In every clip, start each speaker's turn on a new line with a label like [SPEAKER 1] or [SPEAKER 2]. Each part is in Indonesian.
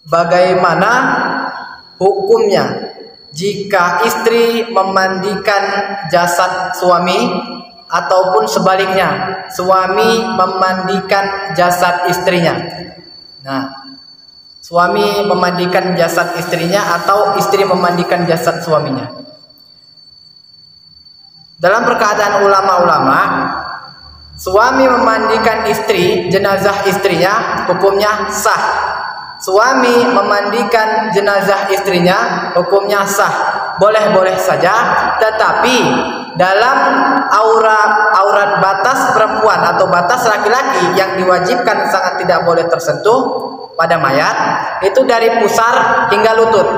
[SPEAKER 1] bagaimana hukumnya jika istri memandikan jasad suami ataupun sebaliknya, suami memandikan jasad istrinya. Nah, suami memandikan jasad istrinya atau istri memandikan jasad suaminya. Dalam perkataan ulama-ulama, suami memandikan istri, jenazah istrinya, hukumnya sah. Suami memandikan jenazah istrinya, hukumnya sah. Boleh-boleh saja, tetapi dalam aurat batas perempuan atau batas laki-laki yang diwajibkan sangat tidak boleh tersentuh pada mayat, itu dari pusar hingga lutut.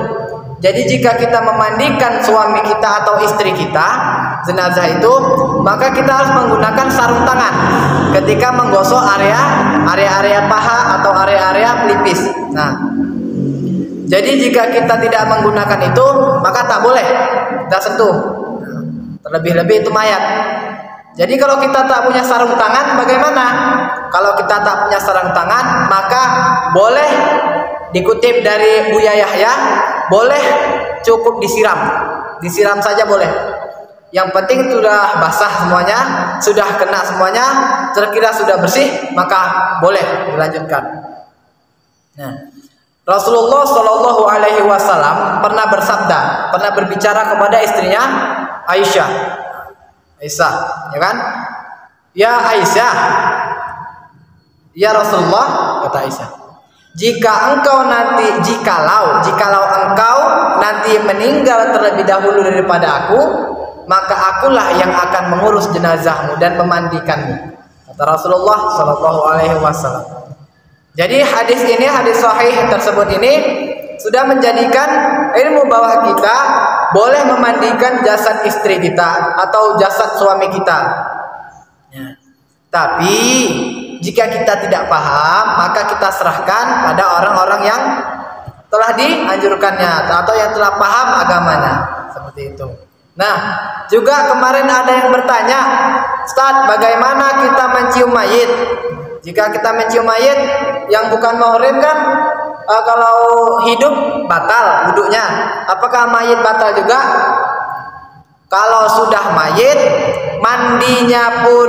[SPEAKER 1] Jadi jika kita memandikan suami kita atau istri kita, jenazah itu, maka kita harus menggunakan sarung tangan ketika menggosok area paha atau area pelipis. Nah, jadi jika kita tidak menggunakan itu, maka tak boleh kita sentuh. Terlebih-lebih itu mayat. Jadi kalau kita tak punya sarung tangan, bagaimana? Kalau kita tak punya sarung tangan, maka boleh dikutip dari Buya Yahya, boleh cukup disiram saja boleh. Yang penting sudah basah semuanya, sudah kena semuanya, terkira sudah bersih, maka boleh dilanjutkan. Nah, Rasulullah Shallallahu Alaihi Wasallam pernah bersabda, pernah berbicara kepada istrinya Aisyah, ya kan? Ya Aisyah, ya Rasulullah, kata Aisyah, jikalau engkau nanti meninggal terlebih dahulu daripada aku, maka akulah yang akan mengurus jenazahmu dan memandikanmu, kata Rasulullah Shallallahu Alaihi Wasallam. Jadi hadis sahih tersebut ini sudah menjadikan ilmu bahwa kita boleh memandikan jasad istri kita atau jasad suami kita. Ya. Tapi jika kita tidak paham, maka kita serahkan pada orang-orang yang telah dianjurkannya atau yang telah paham agamanya, seperti itu. Nah, juga kemarin ada yang bertanya, Ustaz, bagaimana kita mencium mayit? Jika kita mencium mayit yang bukan muhrim kan, kalau hidup batal wudunya. Apakah mayit batal juga? Kalau sudah mayit, mandinya pun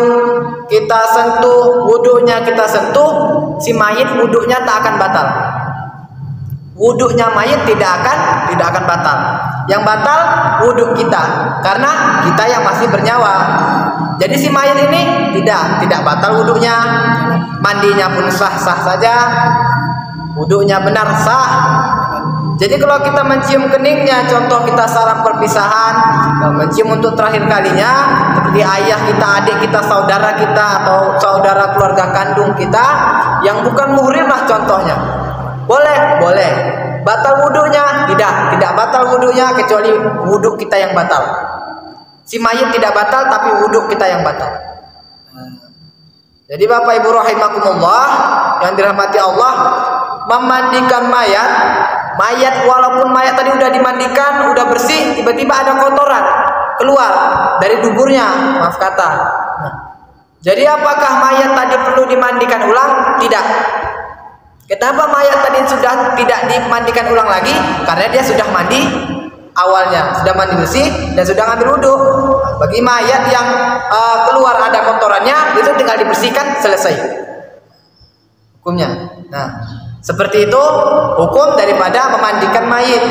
[SPEAKER 1] kita sentuh, wudunya kita sentuh, si mayit wudunya tak akan batal. Wudunya mayit tidak akan batal. Yang batal wudhu kita, karena kita yang masih bernyawa. Jadi si mayit ini tidak batal wudunya, mandinya pun sah-sah saja, wudunya benar sah. Jadi kalau kita mencium keningnya, contoh kita salam perpisahan, mencium untuk terakhir kalinya, seperti ayah kita, adik kita, saudara kita, atau saudara keluarga kandung kita yang bukan muhrim lah contohnya, boleh. Batal wudunya? Tidak batal wudunya, kecuali wudu kita yang batal. Si mayit tidak batal, tapi wudu kita yang batal. Jadi Bapak Ibu rahimakumullah yang dirahmati Allah, memandikan mayat walaupun mayat tadi udah dimandikan, udah bersih, tiba-tiba ada kotoran keluar dari duburnya, maaf kata. Jadi apakah mayat tadi perlu dimandikan ulang? Tidak. Kenapa mayat tadi sudah tidak dimandikan ulang lagi? Karena dia sudah mandi awalnya, sudah mandi bersih dan sudah ngambil wudu. Bagi mayat yang keluar ada kotorannya, itu tinggal dibersihkan, selesai hukumnya. Nah, seperti itu hukum daripada memandikan mayit.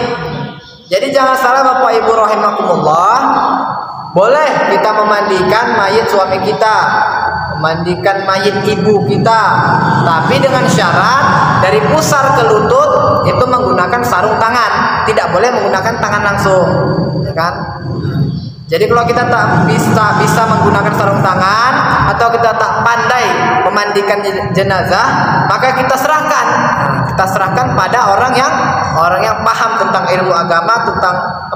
[SPEAKER 1] Jadi jangan salah Bapak Ibu rahimakumullah, boleh kita memandikan mayit suami kita, memandikan mayit ibu kita, tapi dengan syarat dari pusar ke lutut itu menggunakan sarung tangan, tidak boleh menggunakan tangan langsung, ya kan? Jadi kalau kita tak bisa menggunakan sarung tangan atau kita tak pandai memandikan jenazah, maka kita serahkan pada orang yang paham tentang ilmu agama,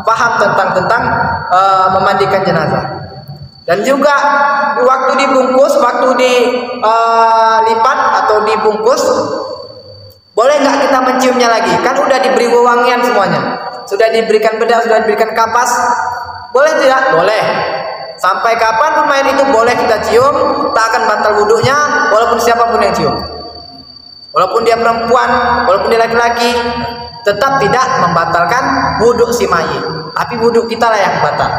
[SPEAKER 1] paham tentang memandikan jenazah. Dan juga waktu dibungkus, waktu dilipat atau dibungkus, boleh nggak kita menciumnya lagi? Kan udah diberi wewangian semuanya, sudah diberikan bedah, sudah diberikan kapas, boleh tidak? Boleh. Sampai kapan mayat itu boleh kita cium, tak akan batal wudunya walaupun siapapun yang cium. walaupun dia perempuan, walaupun dia laki-laki, tetap tidak membatalkan wudhu si mayit, tapi wudhu kita lah yang batal.